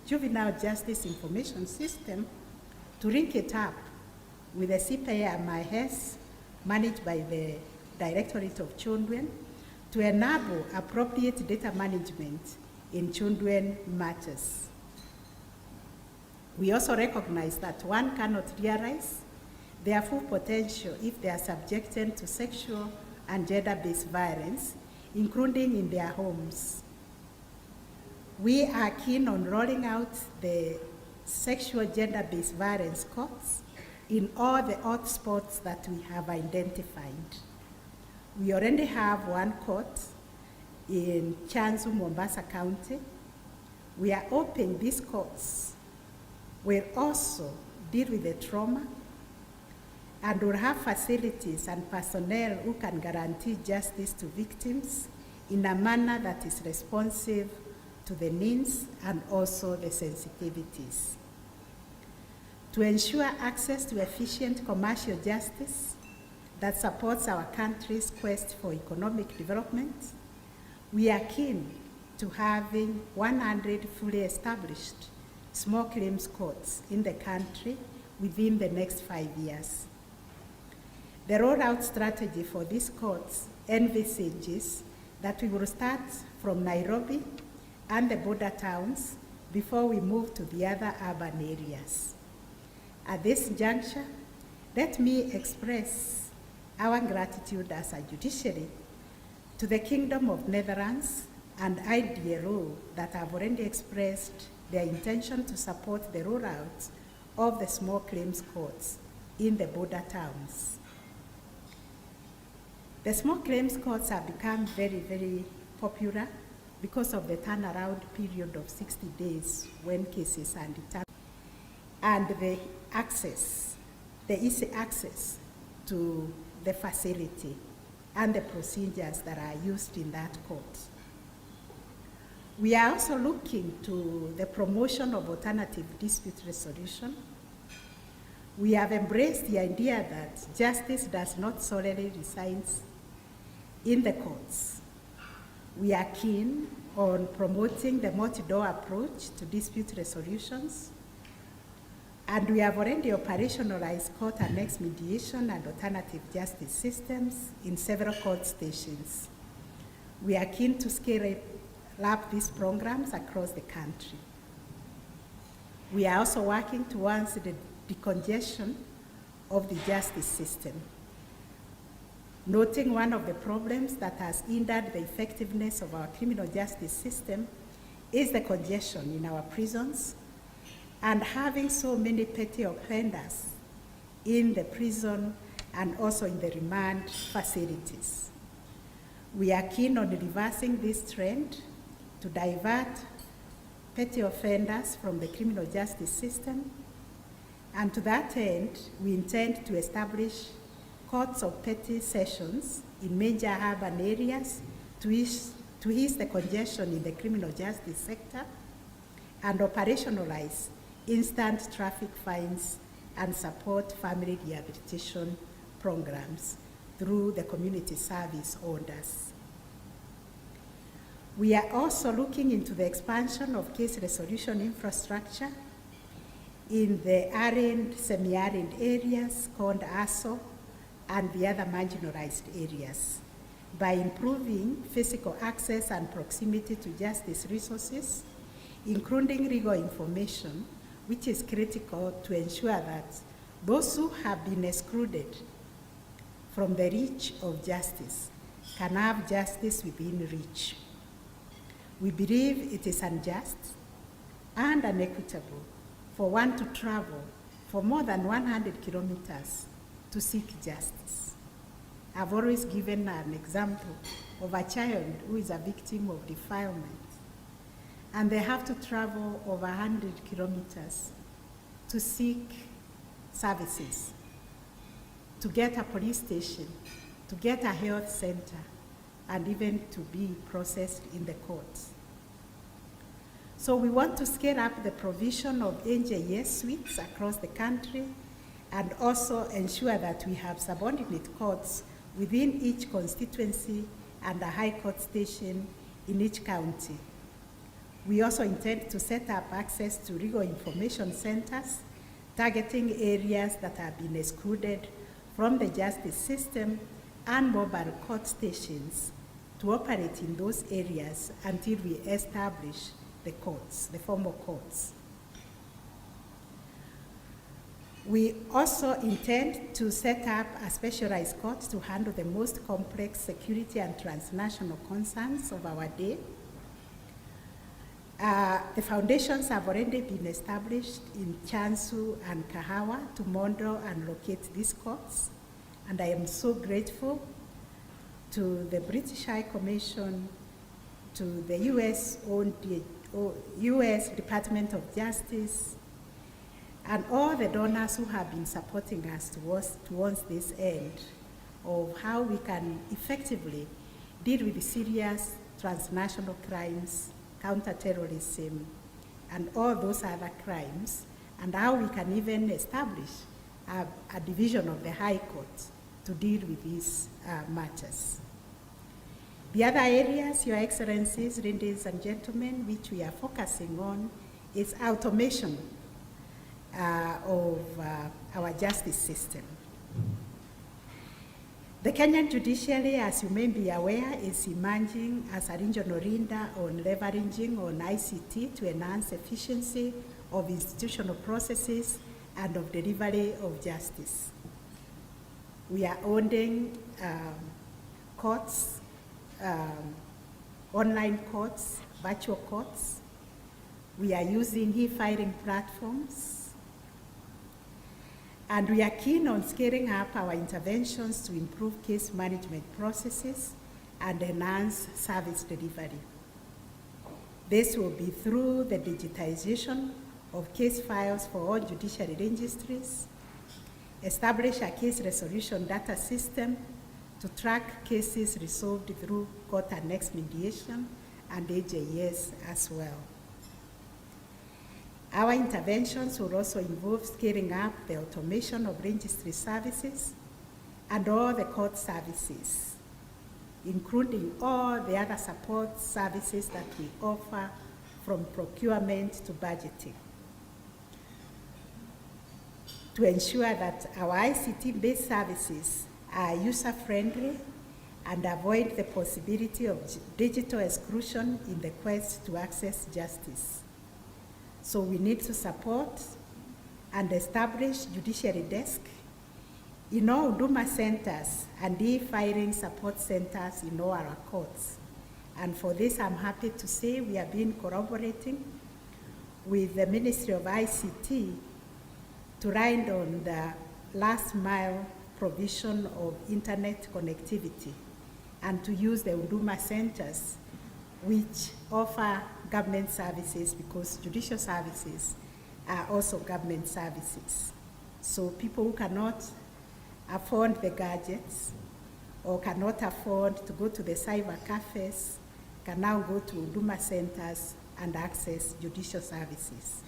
juvenile justice information system to link it up with the CPA-MIS managed by the Directorate of Children to enable appropriate data management in children matters. We also recognize that one cannot realize their full potential if they are subjected to sexual and gender-based violence, including in their homes. We are keen on rolling out the sexual gender-based violence courts in all the hotspots that we have identified. We already have one court in Chanzu, Mombasa County. We are hoping these courts will also deal with the trauma and will have facilities and personnel who can guarantee justice to victims in a manner that is responsive to the needs and also the sensitivities. To ensure access to efficient commercial justice that supports our country's quest for economic development, we are keen to having 100 fully established small claims courts in the country within the next 5 years. The rollout strategy for these courts envisages that we will start from Nairobi and the border towns before we move to the other urban areas. At this juncture, let me express our gratitude as a judiciary to the Kingdom of Netherlands and IDLO that have already expressed their intention to support the rollout of the small claims courts in the border towns. The small claims courts have become very, very popular because of the turnaround period of 60 days when cases are determined, and the easy access to the facility and the procedures that are used in that court. We are also looking to the promotion of alternative dispute resolution. We have embraced the idea that justice does not solely reside in the courts. We are keen on promoting the multi-door approach to dispute resolutions, and we have already operationalized court annex mediation and alternative justice systems in several court stations. We are keen to scale up these programs across the country. We are also working towards the decongestion of the justice system, noting one of the problems that has hindered the effectiveness of our criminal justice system is the congestion in our prisons and having so many petty offenders in the prison and also in the remand facilities. We are keen on reversing this trend to divert petty offenders from the criminal justice system, and to that end, we intend to establish courts of petty sessions in major urban areas to ease the congestion in the criminal justice sector and operationalize instant traffic fines and support family rehabilitation programs through the community service orders. We are also looking into the expansion of case resolution infrastructure in the arid, semi-arid areas called ASO and the other marginalized areas by improving physical access and proximity to justice resources, including legal information, which is critical to ensure that those who have been excluded from the reach of justice can have justice within reach. We believe it is unjust and unequitable for one to travel for more than 100 kilometers to seek justice. I've always given an example of a child who is a victim of defilement, and they have to travel over 100 kilometers to seek services, to get a police station, to get a health center, and even to be processed in the courts. So we want to scale up the provision of NJS suites across the country and also ensure that we have subordinate courts within each constituency and a high court station in each county. We also intend to set up access to legal information centers, targeting areas that have been excluded from the justice system, and mobile court stations to operate in those areas until we establish the courts, the formal courts. We also intend to set up a specialized court to handle the most complex security and transnational concerns of our day. The foundations have already been established in Chansu and Kahawa to model and locate these courts, and I am so grateful to the British High Commission, to the US Department of Justice, and all the donors who have been supporting us towards this end of how we can effectively deal with the serious transnational crimes, counterterrorism, and all those other crimes, and how we can even establish a division of the High Court to deal with these matters. The other areas, Your Excellencies, ladies and gentlemen, which we are focusing on is automation of our justice system. The Kenyan judiciary, as you may be aware, is emerging as a regional leader on leveraging on ICT to enhance efficiency of institutional processes and of delivery of justice. We are owning courts, online courts, virtual courts. We are using e-filing platforms. And we are keen on scaling up our interventions to improve case management processes and enhance service delivery. This will be through the digitization of case files for all judiciary registries, establish a case resolution data system to track cases resolved through court annexed mediation and AJS as well. Our interventions will also involve scaling up the automation of registry services and all the court services, including all the other support services that we offer, from procurement to budgeting, to ensure that our ICT-based services are user-friendly and avoid the possibility of digital exclusion in the quest to access justice. So we need to support and establish judiciary desk in all Huduma centers and e-filing support centers in all our courts. And for this, I'm happy to say we have been collaborating with the Ministry of ICT to ride on the last mile provision of internet connectivity and to use the Huduma centers, which offer government services, because judicial services are also government services. So people who cannot afford the gadgets or cannot afford to go to the cyber cafes can now go to Huduma centers and access judicial services.